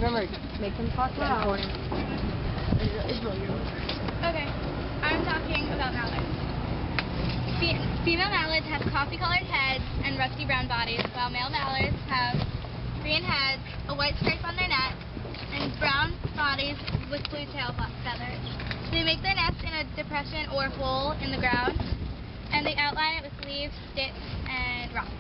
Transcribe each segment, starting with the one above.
Remember, make them talk loud. Isabel, you're Okay, I'm talking about mallards. Female mallards have coffee-colored heads and rusty brown bodies, while male mallards have green heads, a white stripe on their neck, and brown bodies with blue tail feathers. They make their nest in a depression or hole in the ground, and they outline it with leaves, sticks, and rocks.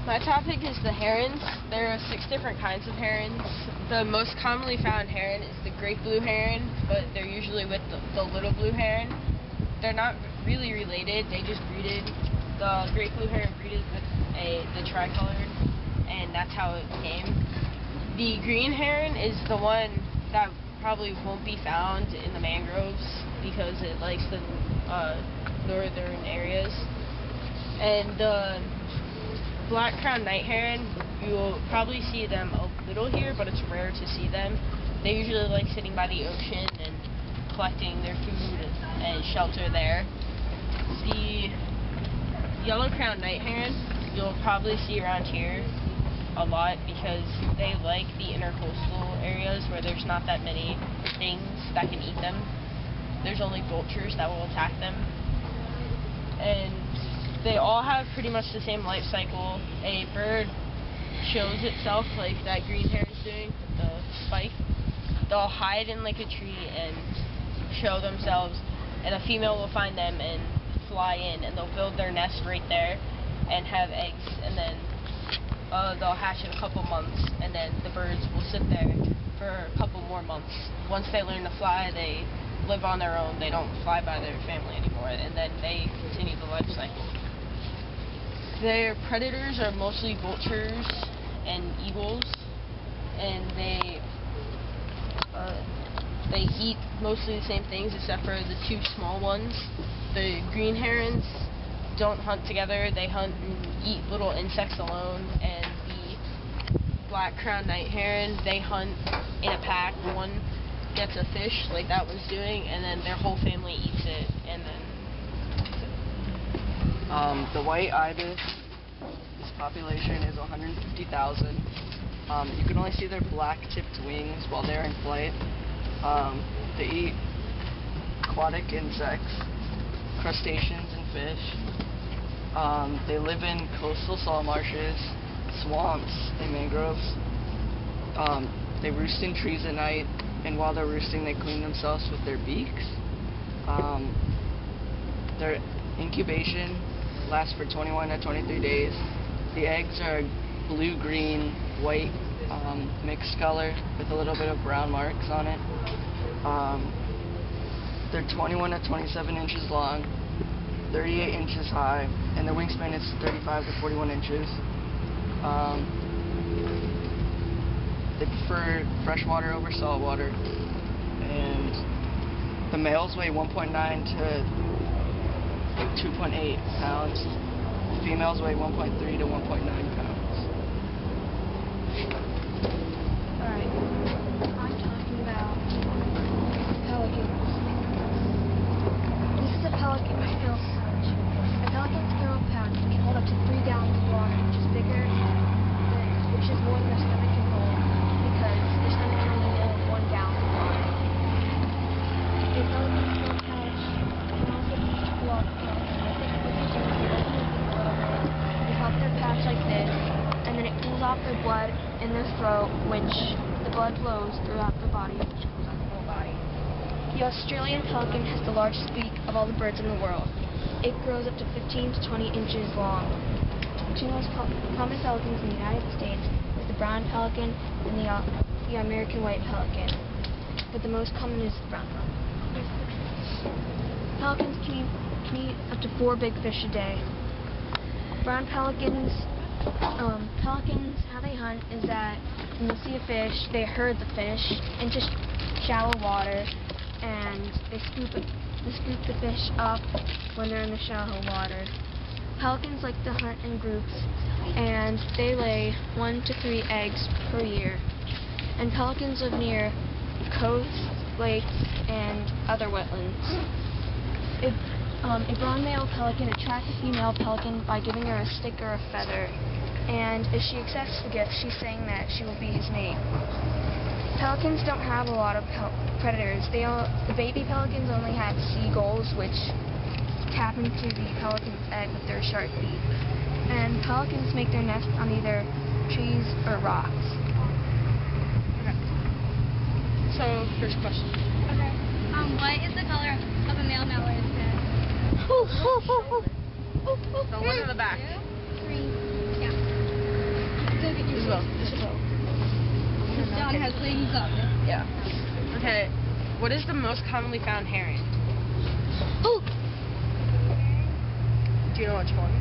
My topic is the herons. There are 6 different kinds of herons. The most commonly found heron is the great blue heron, but they're usually with the little blue heron. They're not really related, they just breeded. The great blue heron breeded with the tricolored, and that's how it came. The green heron is the one that probably won't be found in the mangroves because it likes the northern areas. And the black-crowned night heron, you'll probably see them a little here, but it's rare to see them. They usually like sitting by the ocean and collecting their food and shelter there. The yellow-crowned night heron, you'll probably see around here a lot because they like the intercoastal areas where there's not that many things that can eat them. There's only vultures that will attack them. And they all have pretty much the same life cycle. A bird shows itself like that green heron's doing with the spike. They'll hide in like a tree and show themselves, and a female will find them and fly in, and they'll build their nest right there and have eggs, and then they'll hatch in a couple months, and then the birds will sit there for a couple more months. Once they learn to fly, they live on their own. They don't fly by their family anymore, and then they continue the life cycle. Their predators are mostly vultures and eagles, and they eat mostly the same things except for the 2 small ones. The green herons don't hunt together, they hunt and eat little insects alone, and the black-crowned night heron, they hunt in a pack. One gets a fish like that one's doing, and then their whole family eats it, and then the white ibis, its population is 150,000. You can only see their black-tipped wings while they're in flight. They eat aquatic insects, crustaceans, and fish. They live in coastal salt marshes, swamps, and mangroves. They roost in trees at night, and while they're roosting, they clean themselves with their beaks. Their incubation lasts for 21 to 23 days. The eggs are blue, green, white, mixed color with a little bit of brown marks on it. They're 21 to 27 inches long, 38 inches high, and their wingspan is 35 to 41 inches. They prefer freshwater over saltwater, and the males weigh 1.9 to 2.8 pounds. Females weigh 1.3 to 1.9 pounds. Alright, I'm talking about pelicans. This is a pelican scale pouch. A pelican scale pouch can hold up to 3 gallons of water, which is bigger than, which is more than their stomach can hold, because their stomach can only hold 1 gallon of water. A pelican scale pouch can also be blocked from. What they do is they open it a little bit, they pop their pouch like this, and then it cools off their blood in their throat, which the blood flows throughout their body, which cools off the whole body. The Australian pelican has the largest beak of all the birds in the world. It grows up to 15 to 20 inches long. The 2 most common pelicans in the United States is the brown pelican and the American white pelican, but the most common is the brown pelican. Pelicans can eat up to 4 big fish a day. Brown pelicans, how they hunt is that when they see a fish, they herd the fish into shallow water, and they scoop the fish up when they're in the shallow water. Pelicans like to hunt in groups, and they lay 1 to 3 eggs per year. And pelicans live near coasts, lakes, and other wetlands. A brown male pelican attracts a female pelican by giving her a stick or a feather. and if she accepts the gift, she's saying that she will be his mate. Pelicans don't have a lot of predators. The baby pelicans only have seagulls, which tap into the pelican's egg with their sharp beaks. And pelicans make their nest on either trees or rocks. Okay. So, first question. Okay. What is the color of a male mallard's head? The one in the back. 3. Yeah. Go get your Isabel. John has he's up. Yeah. Okay. What is the most commonly found heron? Do you know which one?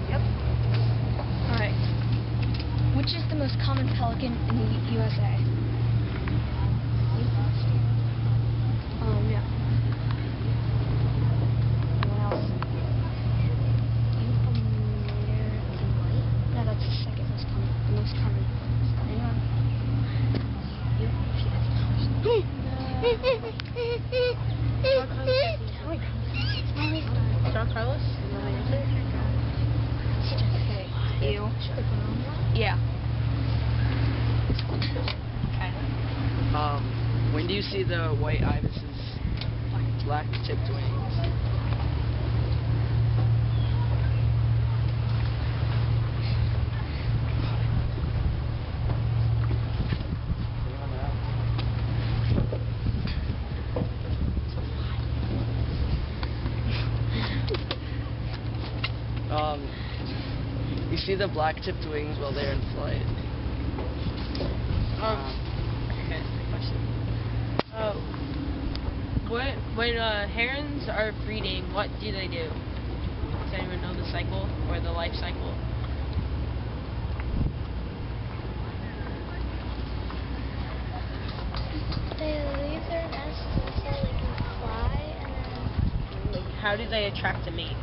Yep. Alright. Which is the most common pelican in the USA? Yeah. Anyone else? No, that's the second most common. The most common. Anyone? You? John Carlos? Okay. You? Yeah. When do you see the white ibis's black tipped wings? You see the black tipped wings while they're in flight. Okay, question. When herons are breeding, what do they do? Does anyone know the cycle or the life cycle? They leave their nest so they can fly, and then Like, how do they attract a mate?